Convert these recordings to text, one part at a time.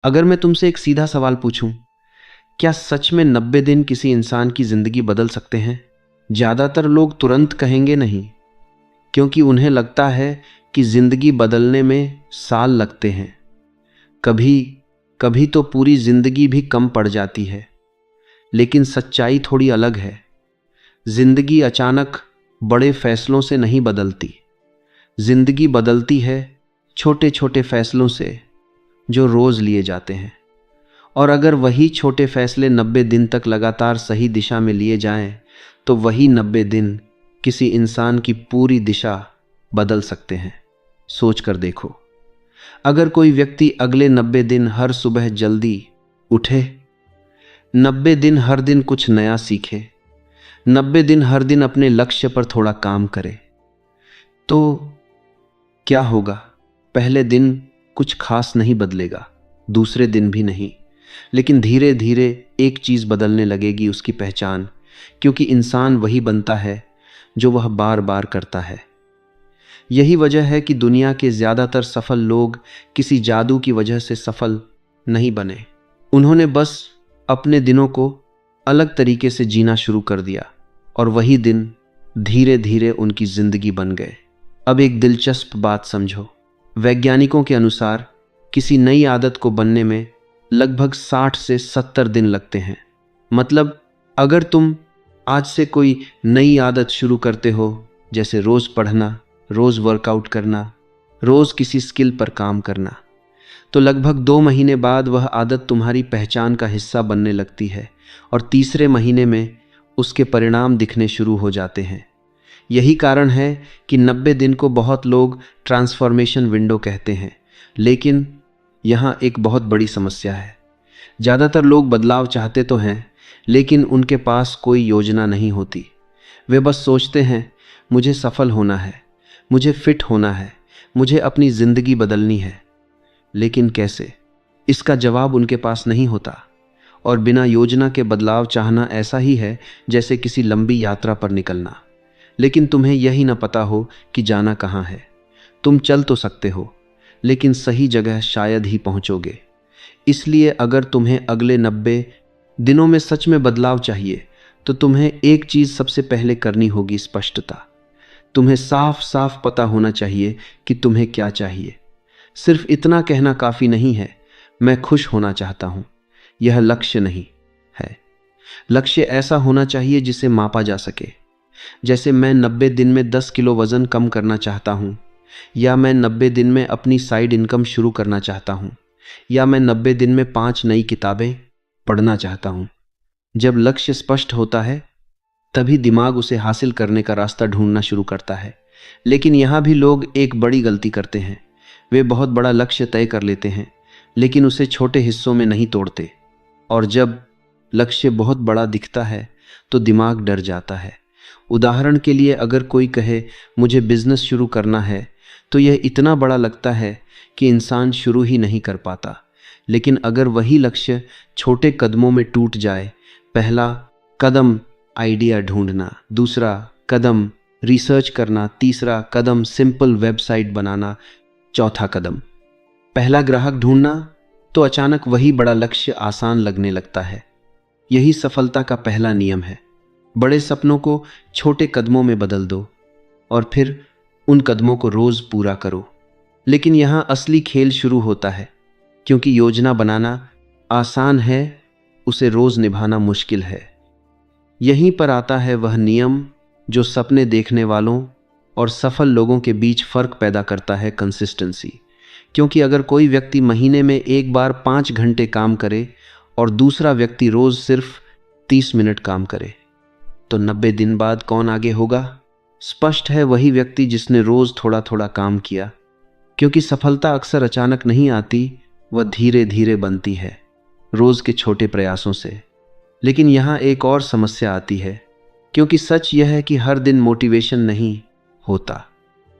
अगर मैं तुमसे एक सीधा सवाल पूछूं, क्या सच में 90 दिन किसी इंसान की जिंदगी बदल सकते हैं? ज्यादातर लोग तुरंत कहेंगे नहीं, क्योंकि उन्हें लगता है कि जिंदगी बदलने में साल लगते हैं। कभी कभी तो पूरी जिंदगी भी कम पड़ जाती है। लेकिन सच्चाई थोड़ी अलग है। जिंदगी अचानक बड़े फैसलों से नहीं बदलती। जिंदगी बदलती है छोटे छोटे फैसलों से, जो रोज लिए जाते हैं। और अगर वही छोटे फैसले 90 दिन तक लगातार सही दिशा में लिए जाएं, तो वही 90 दिन किसी इंसान की पूरी दिशा बदल सकते हैं। सोच कर देखो, अगर कोई व्यक्ति अगले 90 दिन हर सुबह जल्दी उठे, 90 दिन हर दिन कुछ नया सीखे, 90 दिन हर दिन अपने लक्ष्य पर थोड़ा काम करे, तो क्या होगा? पहले दिन कुछ खास नहीं बदलेगा, दूसरे दिन भी नहीं, लेकिन धीरे धीरे एक चीज बदलने लगेगी, उसकी पहचान। क्योंकि इंसान वही बनता है जो वह बार बार करता है। यही वजह है कि दुनिया के ज्यादातर सफल लोग किसी जादू की वजह से सफल नहीं बने। उन्होंने बस अपने दिनों को अलग तरीके से जीना शुरू कर दिया, और वही दिन धीरे धीरे उनकी जिंदगी बन गए। अब एक दिलचस्प बात समझो। वैज्ञानिकों के अनुसार किसी नई आदत को बनने में लगभग 60 से 70 दिन लगते हैं। मतलब अगर तुम आज से कोई नई आदत शुरू करते हो, जैसे रोज पढ़ना, रोज वर्कआउट करना, रोज किसी स्किल पर काम करना, तो लगभग 2 महीने बाद वह आदत तुम्हारी पहचान का हिस्सा बनने लगती है, और तीसरे महीने में उसके परिणाम दिखने शुरू हो जाते हैं। यही कारण है कि 90 दिन को बहुत लोग ट्रांसफॉर्मेशन विंडो कहते हैं। लेकिन यहाँ एक बहुत बड़ी समस्या है। ज़्यादातर लोग बदलाव चाहते तो हैं, लेकिन उनके पास कोई योजना नहीं होती। वे बस सोचते हैं, मुझे सफल होना है, मुझे फिट होना है, मुझे अपनी ज़िंदगी बदलनी है। लेकिन कैसे? इसका जवाब उनके पास नहीं होता। और बिना योजना के बदलाव चाहना ऐसा ही है जैसे किसी लंबी यात्रा पर निकलना, लेकिन तुम्हें यही ना पता हो कि जाना कहाँ है। तुम चल तो सकते हो, लेकिन सही जगह शायद ही पहुंचोगे। इसलिए अगर तुम्हें अगले 90 दिनों में सच में बदलाव चाहिए, तो तुम्हें एक चीज़ सबसे पहले करनी होगी, स्पष्टता। तुम्हें साफ साफ पता होना चाहिए कि तुम्हें क्या चाहिए। सिर्फ इतना कहना काफ़ी नहीं है, मैं खुश होना चाहता हूँ। यह लक्ष्य नहीं है। लक्ष्य ऐसा होना चाहिए जिसे मापा जा सके। जैसे मैं 90 दिन में 10 किलो वज़न कम करना चाहता हूँ, या मैं 90 दिन में अपनी साइड इनकम शुरू करना चाहता हूँ, या मैं 90 दिन में 5 नई किताबें पढ़ना चाहता हूँ। जब लक्ष्य स्पष्ट होता है, तभी दिमाग उसे हासिल करने का रास्ता ढूंढना शुरू करता है। लेकिन यहाँ भी लोग एक बड़ी गलती करते हैं। वे बहुत बड़ा लक्ष्य तय कर लेते हैं, लेकिन उसे छोटे हिस्सों में नहीं तोड़ते। और जब लक्ष्य बहुत बड़ा दिखता है, तो दिमाग डर जाता है। उदाहरण के लिए, अगर कोई कहे मुझे बिजनेस शुरू करना है, तो यह इतना बड़ा लगता है कि इंसान शुरू ही नहीं कर पाता। लेकिन अगर वही लक्ष्य छोटे कदमों में टूट जाए, पहला कदम आइडिया ढूंढना, दूसरा कदम रिसर्च करना, तीसरा कदम सिंपल वेबसाइट बनाना, चौथा कदम पहला ग्राहक ढूंढना, तो अचानक वही बड़ा लक्ष्य आसान लगने लगता है। यही सफलता का पहला नियम है। बड़े सपनों को छोटे कदमों में बदल दो, और फिर उन कदमों को रोज पूरा करो। लेकिन यहाँ असली खेल शुरू होता है, क्योंकि योजना बनाना आसान है, उसे रोज निभाना मुश्किल है। यहीं पर आता है वह नियम जो सपने देखने वालों और सफल लोगों के बीच फर्क पैदा करता है, कंसिस्टेंसी। क्योंकि अगर कोई व्यक्ति महीने में एक बार 5 घंटे काम करे और दूसरा व्यक्ति रोज सिर्फ 30 मिनट काम करे, तो 90 दिन बाद कौन आगे होगा? स्पष्ट है, वही व्यक्ति जिसने रोज थोड़ा थोड़ा काम किया। क्योंकि सफलता अक्सर अचानक नहीं आती, वह धीरे धीरे बनती है, रोज के छोटे प्रयासों से। लेकिन यहाँ एक और समस्या आती है, क्योंकि सच यह है कि हर दिन मोटिवेशन नहीं होता।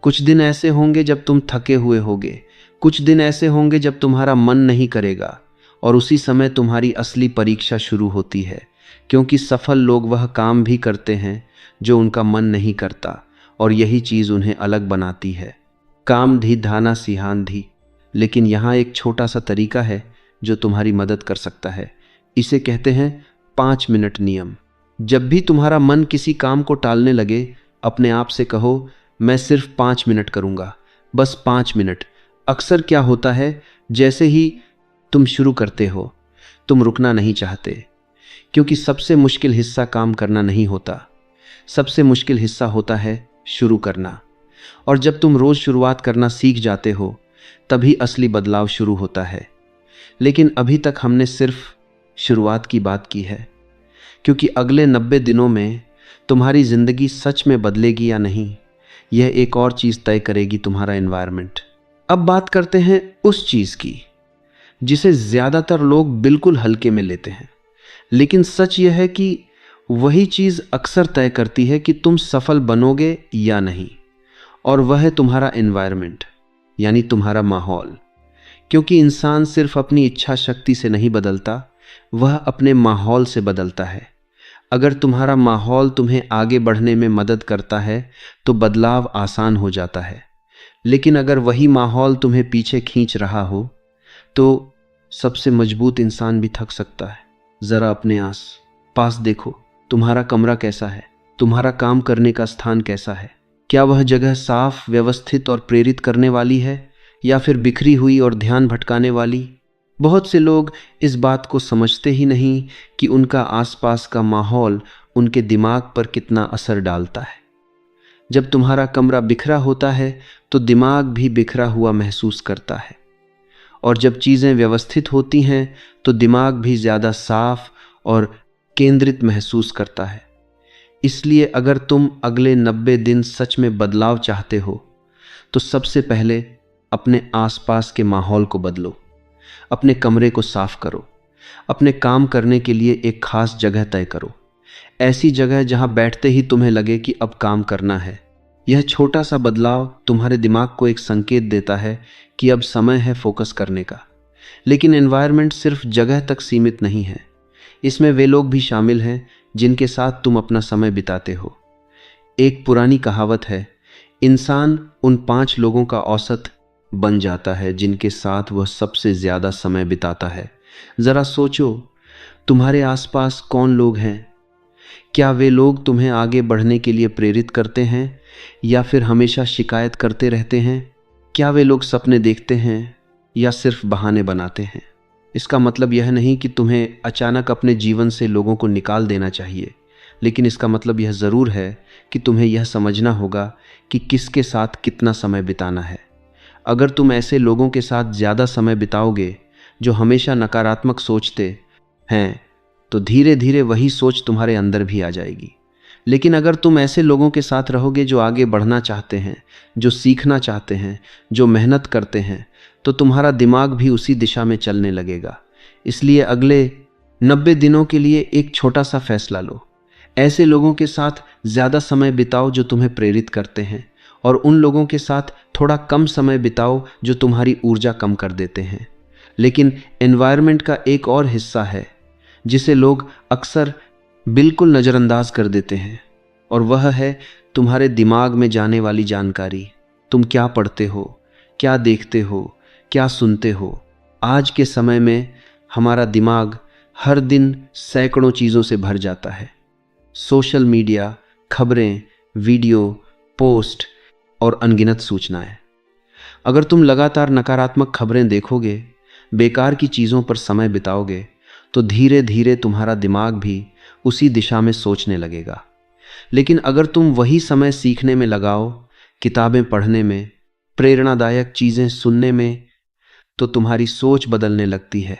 कुछ दिन ऐसे होंगे जब तुम थके हुए होगे, कुछ दिन ऐसे होंगे जब तुम्हारा मन नहीं करेगा, और उसी समय तुम्हारी असली परीक्षा शुरू होती है। क्योंकि सफल लोग वह काम भी करते हैं जो उनका मन नहीं करता, और यही चीज़ उन्हें अलग बनाती है। काम धी धाना सिहान धी। लेकिन यहाँ एक छोटा सा तरीका है जो तुम्हारी मदद कर सकता है। इसे कहते हैं 5 मिनट नियम। जब भी तुम्हारा मन किसी काम को टालने लगे, अपने आप से कहो, मैं सिर्फ 5 मिनट करूंगा, बस 5 मिनट। अक्सर क्या होता है, जैसे ही तुम शुरू करते हो, तुम रुकना नहीं चाहते, क्योंकि सबसे मुश्किल हिस्सा काम करना नहीं होता, सबसे मुश्किल हिस्सा होता है शुरू करना। और जब तुम रोज शुरुआत करना सीख जाते हो, तभी असली बदलाव शुरू होता है। लेकिन अभी तक हमने सिर्फ शुरुआत की बात की है, क्योंकि अगले 90 दिनों में तुम्हारी जिंदगी सच में बदलेगी या नहीं, यह एक और चीज तय करेगी, तुम्हारा एनवायरनमेंट। अब बात करते हैं उस चीज की जिसे ज्यादातर लोग बिल्कुल हल्के में लेते हैं, लेकिन सच यह है कि वही चीज अक्सर तय करती है कि तुम सफल बनोगे या नहीं, और वह है तुम्हारा एनवायरनमेंट, यानी तुम्हारा माहौल। क्योंकि इंसान सिर्फ अपनी इच्छा शक्ति से नहीं बदलता, वह अपने माहौल से बदलता है। अगर तुम्हारा माहौल तुम्हें आगे बढ़ने में मदद करता है तो बदलाव आसान हो जाता है, लेकिन अगर वही माहौल तुम्हें पीछे खींच रहा हो तो सबसे मजबूत इंसान भी थक सकता है। जरा अपने आस पास देखो, तुम्हारा कमरा कैसा है, तुम्हारा काम करने का स्थान कैसा है? क्या वह जगह साफ, व्यवस्थित और प्रेरित करने वाली है, या फिर बिखरी हुई और ध्यान भटकाने वाली? बहुत से लोग इस बात को समझते ही नहीं कि उनका आसपास का माहौल उनके दिमाग पर कितना असर डालता है। जब तुम्हारा कमरा बिखरा होता है तो दिमाग भी बिखरा हुआ महसूस करता है, और जब चीज़ें व्यवस्थित होती हैं तो दिमाग भी ज़्यादा साफ और केंद्रित महसूस करता है। इसलिए अगर तुम अगले 90 दिन सच में बदलाव चाहते हो तो सबसे पहले अपने आसपास के माहौल को बदलो। अपने कमरे को साफ करो, अपने काम करने के लिए एक खास जगह तय करो, ऐसी जगह जहां बैठते ही तुम्हें लगे कि अब काम करना है। यह छोटा सा बदलाव तुम्हारे दिमाग को एक संकेत देता है कि अब समय है फोकस करने का। लेकिन एनवायरनमेंट सिर्फ जगह तक सीमित नहीं है, इसमें वे लोग भी शामिल हैं जिनके साथ तुम अपना समय बिताते हो। एक पुरानी कहावत है, इंसान उन 5 लोगों का औसत बन जाता है जिनके साथ वह सबसे ज्यादा समय बिताता है। जरा सोचो, तुम्हारे आसपास कौन लोग हैं? क्या वे लोग तुम्हें आगे बढ़ने के लिए प्रेरित करते हैं या फिर हमेशा शिकायत करते रहते हैं? क्या वे लोग सपने देखते हैं या सिर्फ बहाने बनाते हैं? इसका मतलब यह नहीं कि तुम्हें अचानक अपने जीवन से लोगों को निकाल देना चाहिए, लेकिन इसका मतलब यह ज़रूर है कि तुम्हें यह समझना होगा कि किसके साथ कितना समय बिताना है। अगर तुम ऐसे लोगों के साथ ज़्यादा समय बिताओगे जो हमेशा नकारात्मक सोचते हैं, तो धीरे धीरे वही सोच तुम्हारे अंदर भी आ जाएगी। लेकिन अगर तुम ऐसे लोगों के साथ रहोगे जो आगे बढ़ना चाहते हैं, जो सीखना चाहते हैं, जो मेहनत करते हैं, तो तुम्हारा दिमाग भी उसी दिशा में चलने लगेगा। इसलिए अगले 90 दिनों के लिए एक छोटा सा फैसला लो। ऐसे लोगों के साथ ज़्यादा समय बिताओ जो तुम्हें प्रेरित करते हैं, और उन लोगों के साथ थोड़ा कम समय बिताओ जो तुम्हारी ऊर्जा कम कर देते हैं। लेकिन एनवायरनमेंट का एक और हिस्सा है जिसे लोग अक्सर बिल्कुल नज़रअंदाज कर देते हैं, और वह है तुम्हारे दिमाग में जाने वाली जानकारी। तुम क्या पढ़ते हो, क्या देखते हो, क्या सुनते हो? आज के समय में हमारा दिमाग हर दिन सैकड़ों चीज़ों से भर जाता है। सोशल मीडिया, खबरें, वीडियो, पोस्ट और अनगिनत सूचनाएं। अगर तुम लगातार नकारात्मक खबरें देखोगे, बेकार की चीज़ों पर समय बिताओगे, तो धीरे धीरे तुम्हारा दिमाग भी उसी दिशा में सोचने लगेगा। लेकिन अगर तुम वही समय सीखने में लगाओ, किताबें पढ़ने में, प्रेरणादायक चीज़ें सुनने में, तो तुम्हारी सोच बदलने लगती है।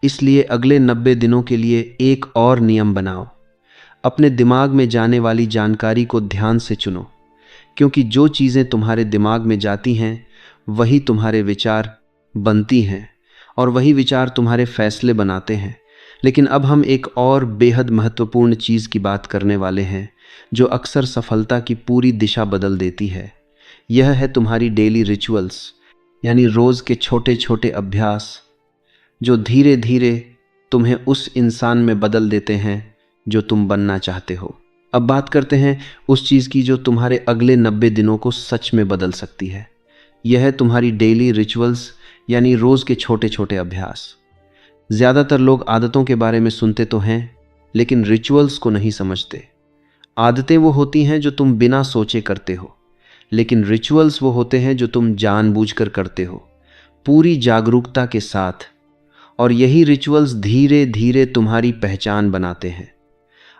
इसलिए अगले 90 दिनों के लिए एक और नियम बनाओ। अपने दिमाग में जाने वाली जानकारी को ध्यान से चुनो, क्योंकि जो चीज़ें तुम्हारे दिमाग में जाती हैं वही तुम्हारे विचार बनती हैं, और वही विचार तुम्हारे फैसले बनाते हैं। लेकिन अब हम एक और बेहद महत्वपूर्ण चीज़ की बात करने वाले हैं जो अक्सर सफलता की पूरी दिशा बदल देती है। यह है तुम्हारी डेली रिचुअल्स, यानी रोज़ के छोटे छोटे अभ्यास जो धीरे धीरे तुम्हें उस इंसान में बदल देते हैं जो तुम बनना चाहते हो। अब बात करते हैं उस चीज़ की जो तुम्हारे अगले 90 दिनों को सच में बदल सकती है। यह है तुम्हारी डेली रिचुअल्स, यानी रोज़ के छोटे छोटे अभ्यास। ज़्यादातर लोग आदतों के बारे में सुनते तो हैं, लेकिन रिचुअल्स को नहीं समझते। आदतें वो होती हैं जो तुम बिना सोचे करते हो, लेकिन रिचुअल्स वो होते हैं जो तुम जानबूझकर करते हो, पूरी जागरूकता के साथ। और यही रिचुअल्स धीरे धीरे तुम्हारी पहचान बनाते हैं।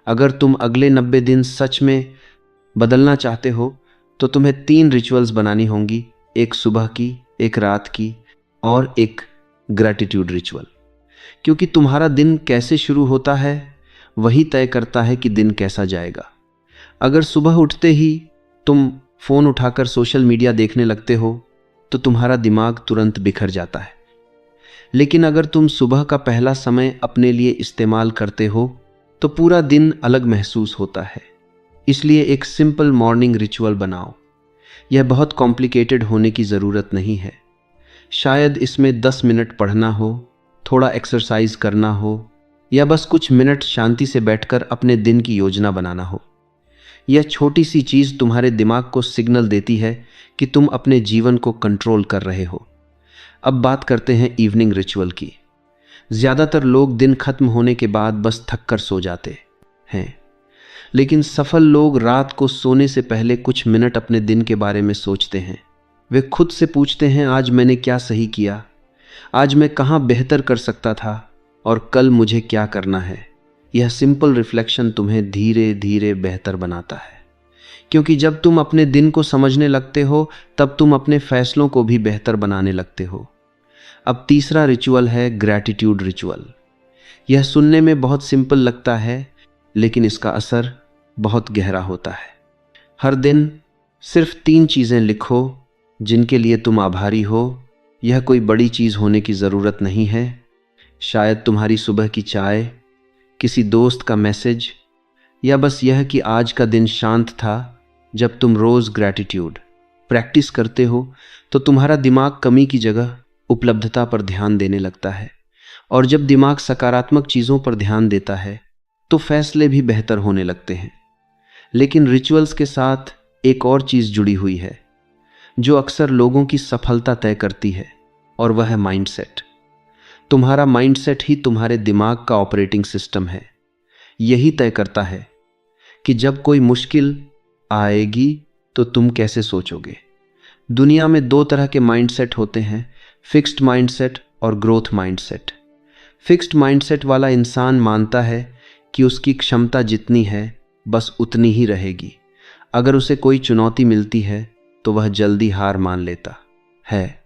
अगर तुम अगले 90 दिन सच में बदलना चाहते हो तो तुम्हें 3 रिचुअल्स बनानी होंगी, एक सुबह की, एक रात की और एक ग्रैटिट्यूड रिचुअल। क्योंकि तुम्हारा दिन कैसे शुरू होता है वही तय करता है कि दिन कैसा जाएगा। अगर सुबह उठते ही तुम फ़ोन उठाकर सोशल मीडिया देखने लगते हो तो तुम्हारा दिमाग तुरंत बिखर जाता है। लेकिन अगर तुम सुबह का पहला समय अपने लिए इस्तेमाल करते हो तो पूरा दिन अलग महसूस होता है। इसलिए एक सिंपल मॉर्निंग रिचुअल बनाओ। यह बहुत कॉम्प्लिकेटेड होने की ज़रूरत नहीं है। शायद इसमें 10 मिनट पढ़ना हो, थोड़ा एक्सरसाइज करना हो, या बस कुछ मिनट शांति से बैठकर अपने दिन की योजना बनाना हो। यह छोटी सी चीज़ तुम्हारे दिमाग को सिग्नल देती है कि तुम अपने जीवन को कंट्रोल कर रहे हो। अब बात करते हैं इवनिंग रिचुअल की। ज़्यादातर लोग दिन खत्म होने के बाद बस थक कर सो जाते हैं, लेकिन सफल लोग रात को सोने से पहले कुछ मिनट अपने दिन के बारे में सोचते हैं। वे खुद से पूछते हैं, आज मैंने क्या सही किया, आज मैं कहाँ बेहतर कर सकता था और कल मुझे क्या करना है। यह सिंपल रिफ्लेक्शन तुम्हें धीरे धीरे बेहतर बनाता है, क्योंकि जब तुम अपने दिन को समझने लगते हो तब तुम अपने फैसलों को भी बेहतर बनाने लगते हो। अब तीसरा रिचुअल है ग्रैटिट्यूड रिचुअल। यह सुनने में बहुत सिंपल लगता है, लेकिन इसका असर बहुत गहरा होता है। हर दिन सिर्फ 3 चीज़ें लिखो जिनके लिए तुम आभारी हो। यह कोई बड़ी चीज़ होने की ज़रूरत नहीं है। शायद तुम्हारी सुबह की चाय, किसी दोस्त का मैसेज, या बस यह कि आज का दिन शांत था। जब तुम रोज़ ग्रैटिट्यूड प्रैक्टिस करते हो तो तुम्हारा दिमाग कमी की जगह उपलब्धता पर ध्यान देने लगता है, और जब दिमाग सकारात्मक चीज़ों पर ध्यान देता है तो फैसले भी बेहतर होने लगते हैं। लेकिन रिचुअल्स के साथ एक और चीज़ जुड़ी हुई है जो अक्सर लोगों की सफलता तय करती है, और वह है माइंडसेट। तुम्हारा माइंडसेट ही तुम्हारे दिमाग का ऑपरेटिंग सिस्टम है। यही तय करता है कि जब कोई मुश्किल आएगी तो तुम कैसे सोचोगे। दुनिया में 2 तरह के माइंडसेट होते हैं, फिक्स्ड माइंडसेट और ग्रोथ माइंडसेट। फिक्स्ड माइंडसेट वाला इंसान मानता है कि उसकी क्षमता जितनी है बस उतनी ही रहेगी। अगर उसे कोई चुनौती मिलती है तो वह जल्दी हार मान लेता है।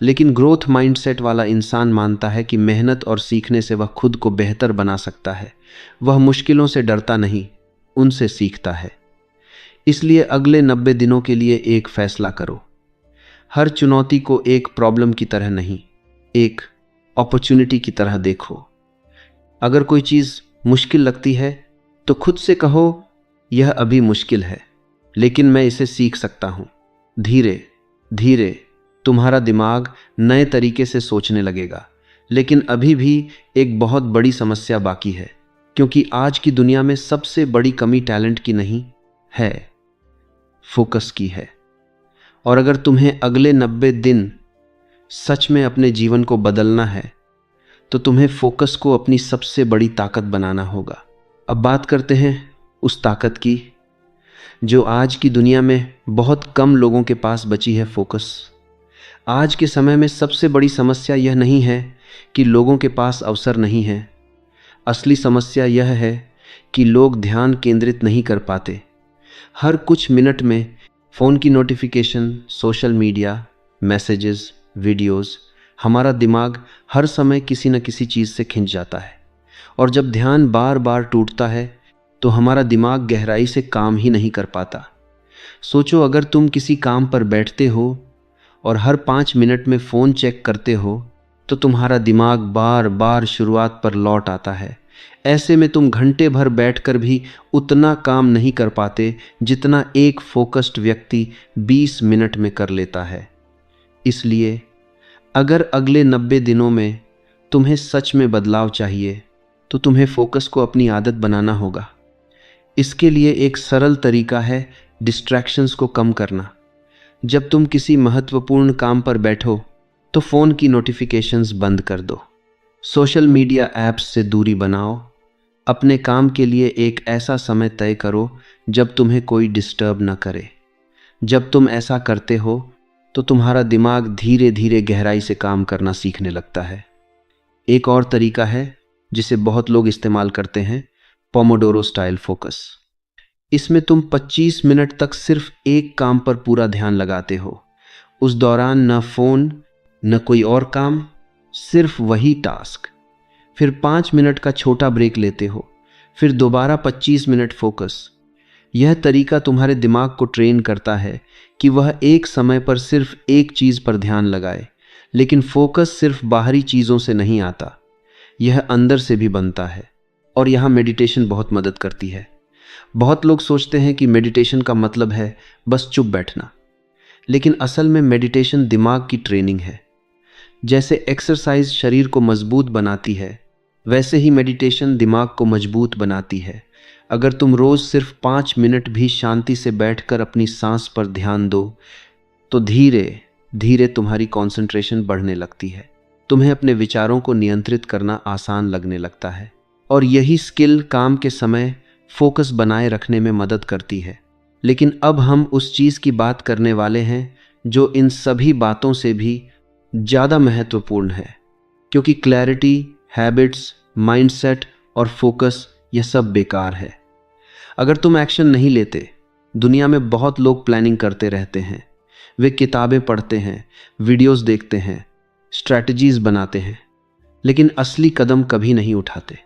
लेकिन ग्रोथ माइंडसेट वाला इंसान मानता है कि मेहनत और सीखने से वह खुद को बेहतर बना सकता है। वह मुश्किलों से डरता नहीं, उनसे सीखता है। इसलिए अगले 90 दिनों के लिए एक फैसला करो। हर चुनौती को एक प्रॉब्लम की तरह नहीं, एक अपॉर्चुनिटी की तरह देखो। अगर कोई चीज़ मुश्किल लगती है तो खुद से कहो, यह अभी मुश्किल है लेकिन मैं इसे सीख सकता हूँ। धीरे धीरे तुम्हारा दिमाग नए तरीके से सोचने लगेगा। लेकिन अभी भी एक बहुत बड़ी समस्या बाकी है, क्योंकि आज की दुनिया में सबसे बड़ी कमी टैलेंट की नहीं है, फोकस की है। और अगर तुम्हें अगले 90 दिन सच में अपने जीवन को बदलना है तो तुम्हें फोकस को अपनी सबसे बड़ी ताकत बनाना होगा। अब बात करते हैं उस ताकत की जो आज की दुनिया में बहुत कम लोगों के पास बची है, फोकस। आज के समय में सबसे बड़ी समस्या यह नहीं है कि लोगों के पास अवसर नहीं है। असली समस्या यह है कि लोग ध्यान केंद्रित नहीं कर पाते। हर कुछ मिनट में फ़ोन की notification, social media, messages, videos, हमारा दिमाग हर समय किसी न किसी चीज़ से खिंच जाता है। और जब ध्यान बार बार टूटता है तो हमारा दिमाग गहराई से काम ही नहीं कर पाता। सोचो, अगर तुम किसी काम पर बैठते हो और हर 5 मिनट में फ़ोन चेक करते हो तो तुम्हारा दिमाग बार बार शुरुआत पर लौट आता है। ऐसे में तुम घंटे भर बैठकर भी उतना काम नहीं कर पाते जितना एक फोकस्ड व्यक्ति 20 मिनट में कर लेता है। इसलिए अगर अगले 90 दिनों में तुम्हें सच में बदलाव चाहिए तो तुम्हें फोकस को अपनी आदत बनाना होगा। इसके लिए एक सरल तरीका है डिस्ट्रैक्शंस को कम करना। जब तुम किसी महत्वपूर्ण काम पर बैठो तो फ़ोन की नोटिफिकेशंस बंद कर दो। सोशल मीडिया ऐप्स से दूरी बनाओ। अपने काम के लिए एक ऐसा समय तय करो जब तुम्हें कोई डिस्टर्ब न करे। जब तुम ऐसा करते हो तो तुम्हारा दिमाग धीरे धीरे गहराई से काम करना सीखने लगता है। एक और तरीका है जिसे बहुत लोग इस्तेमाल करते हैं, पोमोडोरो स्टाइल फोकस। इसमें तुम 25 मिनट तक सिर्फ एक काम पर पूरा ध्यान लगाते हो। उस दौरान न फोन न कोई और काम, सिर्फ वही टास्क। फिर 5 मिनट का छोटा ब्रेक लेते हो, फिर दोबारा 25 मिनट फोकस। यह तरीका तुम्हारे दिमाग को ट्रेन करता है कि वह एक समय पर सिर्फ एक चीज पर ध्यान लगाए। लेकिन फोकस सिर्फ बाहरी चीजों से नहीं आता, यह अंदर से भी बनता है। और यहाँ मेडिटेशन बहुत मदद करती है। बहुत लोग सोचते हैं कि मेडिटेशन का मतलब है बस चुप बैठना, लेकिन असल में मेडिटेशन दिमाग की ट्रेनिंग है। जैसे एक्सरसाइज शरीर को मजबूत बनाती है, वैसे ही मेडिटेशन दिमाग को मजबूत बनाती है। अगर तुम रोज सिर्फ 5 मिनट भी शांति से बैठकर अपनी सांस पर ध्यान दो तो धीरे धीरे तुम्हारी कंसंट्रेशन बढ़ने लगती है। तुम्हें अपने विचारों को नियंत्रित करना आसान लगने लगता है। और यही स्किल काम के समय फोकस बनाए रखने में मदद करती है। लेकिन अब हम उस चीज की बात करने वाले हैं जो इन सभी बातों से भी ज़्यादा महत्वपूर्ण है, क्योंकि क्लैरिटी, हैबिट्स, माइंडसेट और फोकस यह सब बेकार है अगर तुम एक्शन नहीं लेते। दुनिया में बहुत लोग प्लानिंग करते रहते हैं, वे किताबें पढ़ते हैं, वीडियोस देखते हैं, स्ट्रैटेजीज बनाते हैं, लेकिन असली कदम कभी नहीं उठाते।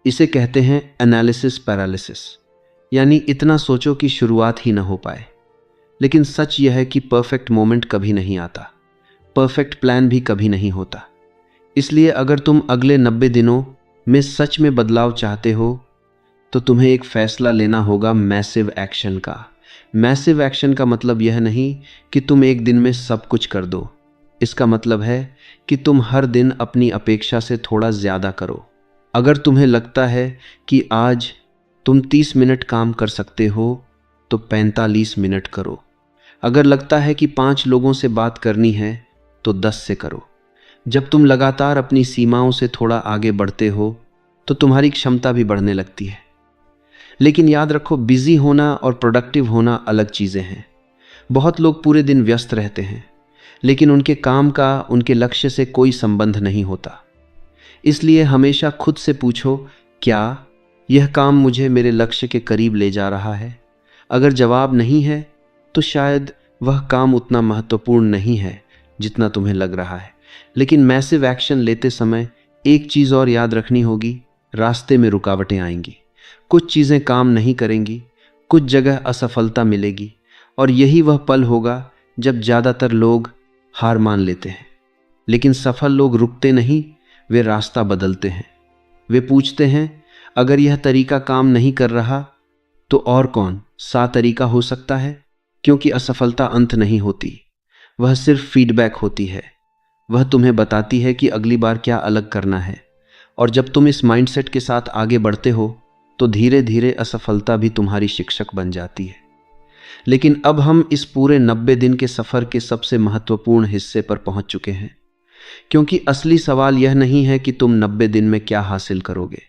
इसे कहते हैं एनालिसिस पैरालिसिस, यानी इतना सोचो कि शुरुआत ही न हो पाए। लेकिन सच यह है कि परफेक्ट मोमेंट कभी नहीं आता, परफेक्ट प्लान भी कभी नहीं होता। इसलिए अगर तुम अगले 90 दिनों में सच में बदलाव चाहते हो तो तुम्हें एक फैसला लेना होगा मैसिव एक्शन का। मैसिव एक्शन का मतलब यह नहीं कि तुम एक दिन में सब कुछ कर दो। इसका मतलब है कि तुम हर दिन अपनी अपेक्षा से थोड़ा ज़्यादा करो। अगर तुम्हें लगता है कि आज तुम 30 मिनट काम कर सकते हो तो 45 मिनट करो। अगर लगता है कि 5 लोगों से बात करनी है तो 10 से करो। जब तुम लगातार अपनी सीमाओं से थोड़ा आगे बढ़ते हो तो तुम्हारी क्षमता भी बढ़ने लगती है। लेकिन याद रखो, बिजी होना और प्रोडक्टिव होना अलग चीज़ें हैं। बहुत लोग पूरे दिन व्यस्त रहते हैं, लेकिन उनके काम का उनके लक्ष्य से कोई संबंध नहीं होता। इसलिए हमेशा खुद से पूछो, क्या यह काम मुझे मेरे लक्ष्य के करीब ले जा रहा है? अगर जवाब नहीं है तो शायद वह काम उतना महत्वपूर्ण नहीं है जितना तुम्हें लग रहा है। लेकिन मैसिव एक्शन लेते समय एक चीज़ और याद रखनी होगी, रास्ते में रुकावटें आएंगी, कुछ चीज़ें काम नहीं करेंगी, कुछ जगह असफलता मिलेगी। और यही वह पल होगा जब ज़्यादातर लोग हार मान लेते हैं। लेकिन सफल लोग रुकते नहीं, वे रास्ता बदलते हैं। वे पूछते हैं, अगर यह तरीका काम नहीं कर रहा तो और कौन सा तरीका हो सकता है? क्योंकि असफलता अंत नहीं होती, वह सिर्फ फीडबैक होती है। वह तुम्हें बताती है कि अगली बार क्या अलग करना है। और जब तुम इस माइंडसेट के साथ आगे बढ़ते हो तो धीरे धीरे असफलता भी तुम्हारी शिक्षक बन जाती है। लेकिन अब हम इस पूरे 90 दिन के सफ़र के सबसे महत्वपूर्ण हिस्से पर पहुंच चुके हैं, क्योंकि असली सवाल यह नहीं है कि तुम 90 दिन में क्या हासिल करोगे।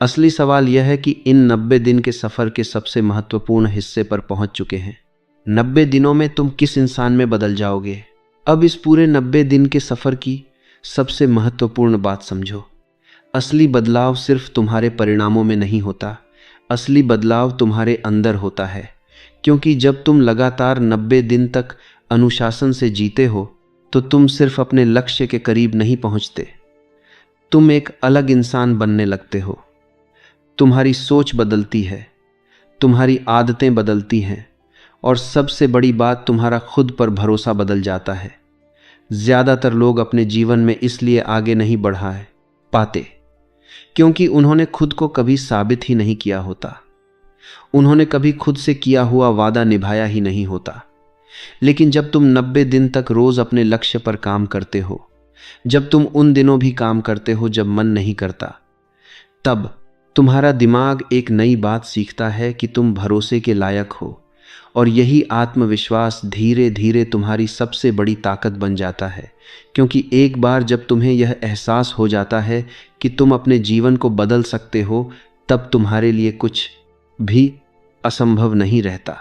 असली सवाल यह है कि इन 90 दिन के सफ़र के सबसे महत्वपूर्ण हिस्से पर पहुंच चुके हैं। 90 दिनों में तुम किस इंसान में बदल जाओगे? अब इस पूरे 90 दिन के सफ़र की सबसे महत्वपूर्ण बात समझो। असली बदलाव सिर्फ तुम्हारे परिणामों में नहीं होता, असली बदलाव तुम्हारे अंदर होता है। क्योंकि जब तुम लगातार 90 दिन तक अनुशासन से जीते हो तो तुम सिर्फ अपने लक्ष्य के करीब नहीं पहुंचते, तुम एक अलग इंसान बनने लगते हो। तुम्हारी सोच बदलती है, तुम्हारी आदतें बदलती हैं, और सबसे बड़ी बात, तुम्हारा खुद पर भरोसा बदल जाता है। ज़्यादातर लोग अपने जीवन में इसलिए आगे नहीं बढ़ा है पाते क्योंकि उन्होंने खुद को कभी साबित ही नहीं किया होता। उन्होंने कभी खुद से किया हुआ वादा निभाया ही नहीं होता। लेकिन जब तुम 90 दिन तक रोज अपने लक्ष्य पर काम करते हो, जब तुम उन दिनों भी काम करते हो जब मन नहीं करता, तब तुम्हारा दिमाग एक नई बात सीखता है कि तुम भरोसे के लायक हो। और यही आत्मविश्वास धीरे धीरे तुम्हारी सबसे बड़ी ताकत बन जाता है, क्योंकि एक बार जब तुम्हें यह एहसास हो जाता है कि तुम अपने जीवन को बदल सकते हो, तब तुम्हारे लिए कुछ भी असंभव नहीं रहता।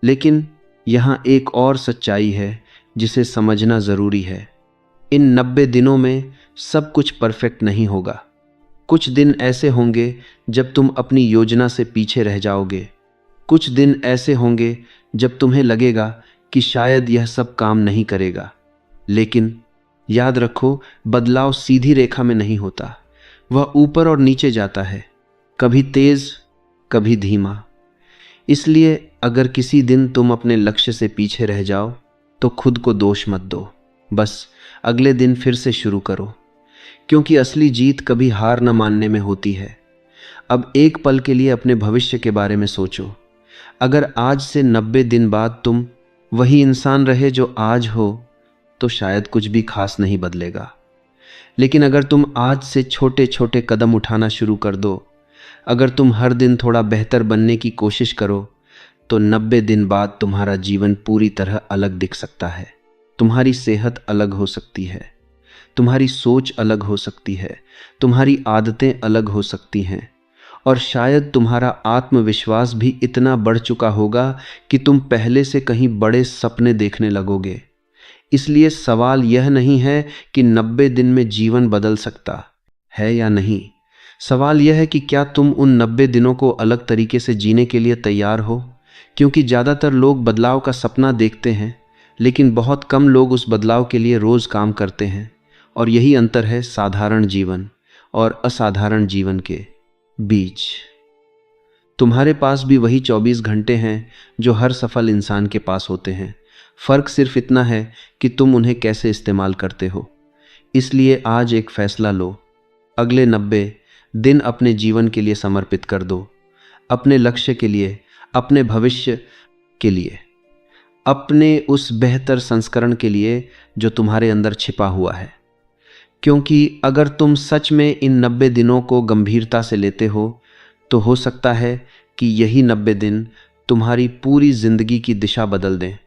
लेकिन यहाँ एक और सच्चाई है जिसे समझना ज़रूरी है। इन 90 दिनों में सब कुछ परफेक्ट नहीं होगा। कुछ दिन ऐसे होंगे जब तुम अपनी योजना से पीछे रह जाओगे। कुछ दिन ऐसे होंगे जब तुम्हें लगेगा कि शायद यह सब काम नहीं करेगा। लेकिन याद रखो, बदलाव सीधी रेखा में नहीं होता, वह ऊपर और नीचे जाता है, कभी तेज कभी धीमा। इसलिए अगर किसी दिन तुम अपने लक्ष्य से पीछे रह जाओ तो खुद को दोष मत दो, बस अगले दिन फिर से शुरू करो, क्योंकि असली जीत कभी हार न मानने में होती है। अब एक पल के लिए अपने भविष्य के बारे में सोचो। अगर आज से 90 दिन बाद तुम वही इंसान रहे जो आज हो, तो शायद कुछ भी खास नहीं बदलेगा। लेकिन अगर तुम आज से छोटे छोटे कदम उठाना शुरू कर दो, अगर तुम हर दिन थोड़ा बेहतर बनने की कोशिश करो, तो 90 दिन बाद तुम्हारा जीवन पूरी तरह अलग दिख सकता है। तुम्हारी सेहत अलग हो सकती है, तुम्हारी सोच अलग हो सकती है, तुम्हारी आदतें अलग हो सकती हैं, और शायद तुम्हारा आत्मविश्वास भी इतना बढ़ चुका होगा कि तुम पहले से कहीं बड़े सपने देखने लगोगे। इसलिए सवाल यह नहीं है कि 90 दिन में जीवन बदल सकता है या नहीं। सवाल यह है कि क्या तुम उन 90 दिनों को अलग तरीके से जीने के लिए तैयार हो। क्योंकि ज़्यादातर लोग बदलाव का सपना देखते हैं, लेकिन बहुत कम लोग उस बदलाव के लिए रोज़ काम करते हैं। और यही अंतर है साधारण जीवन और असाधारण जीवन के बीच। तुम्हारे पास भी वही 24 घंटे हैं जो हर सफल इंसान के पास होते हैं। फ़र्क सिर्फ इतना है कि तुम उन्हें कैसे इस्तेमाल करते हो। इसलिए आज एक फ़ैसला लो, अगले 90 दिन अपने जीवन के लिए समर्पित कर दो, अपने लक्ष्य के लिए, अपने भविष्य के लिए, अपने उस बेहतर संस्करण के लिए जो तुम्हारे अंदर छिपा हुआ है। क्योंकि अगर तुम सच में इन 90 दिनों को गंभीरता से लेते हो, तो हो सकता है कि यही 90 दिन तुम्हारी पूरी जिंदगी की दिशा बदल दें।